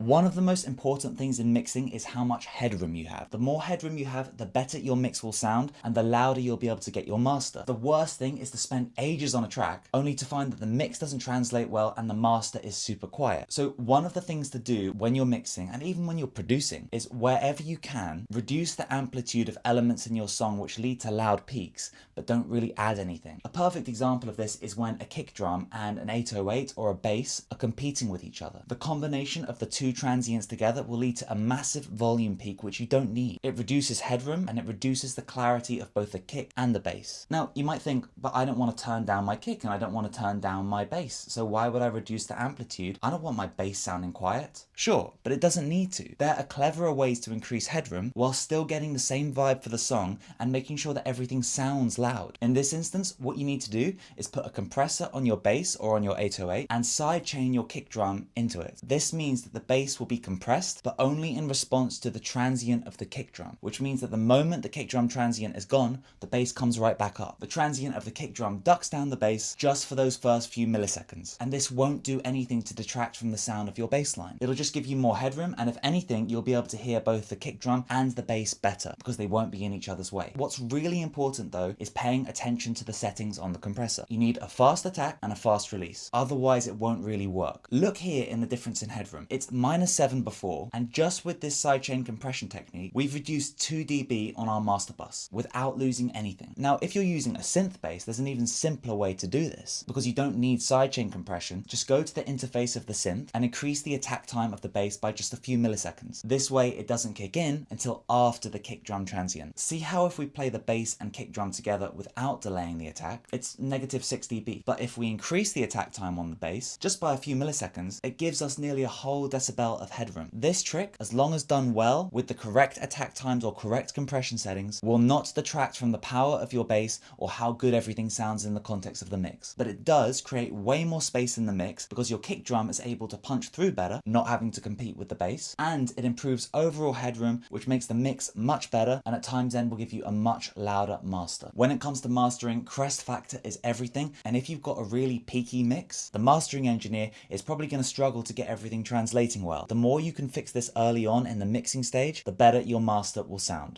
One of the most important things in mixing is how much headroom you have. The more headroom you have, the better your mix will sound and the louder you'll be able to get your master. The worst thing is to spend ages on a track only to find that the mix doesn't translate well and the master is super quiet. So one of the things to do when you're mixing and even when you're producing is wherever you can, reduce the amplitude of elements in your song which lead to loud peaks but don't really add anything. A perfect example of this is when a kick drum and an 808 or a bass are competing with each other. The combination of the two transients together will lead to a massive volume peak which you don't need. It reduces headroom and it reduces the clarity of both the kick and the bass. Now you might think, but I don't want to turn down my kick and I don't want to turn down my bass, so why would I reduce the amplitude? I don't want my bass sounding quiet. Sure, but it doesn't need to. There are cleverer ways to increase headroom while still getting the same vibe for the song and making sure that everything sounds loud. In this instance, what you need to do is put a compressor on your bass or on your 808 and sidechain your kick drum into it. This means that the bass will be compressed, but only in response to the transient of the kick drum, which means that the moment the kick drum transient is gone, the bass comes right back up. The transient of the kick drum ducks down the bass just for those first few milliseconds, and this won't do anything to detract from the sound of your bass line. It'll just give you more headroom, and if anything, you'll be able to hear both the kick drum and the bass better because they won't be in each other's way. What's really important though is paying attention to the settings on the compressor. You need a fast attack and a fast release, otherwise it won't really work. Look here in the difference in headroom. It's -7 before, and just with this sidechain compression technique, we've reduced 2 dB on our master bus without losing anything. Now, if you're using a synth bass, there's an even simpler way to do this because you don't need sidechain compression. Just go to the interface of the synth and increase the attack time of the bass by just a few milliseconds. This way, it doesn't kick in until after the kick drum transient. See how if we play the bass and kick drum together without delaying the attack, it's -6 dB. But if we increase the attack time on the bass just by a few milliseconds, it gives us nearly a whole decibel of headroom. This trick, as long as done well with the correct attack times or correct compression settings, will not detract from the power of your bass or how good everything sounds in the context of the mix. But it does create way more space in the mix because your kick drum is able to punch through better, not having to compete with the bass, and it improves overall headroom, which makes the mix much better and at times then will give you a much louder master. When it comes to mastering, crest factor is everything, and if you've got a really peaky mix, the mastering engineer is probably going to struggle to get everything translating well. The more you can fix this early on in the mixing stage, the better your master will sound.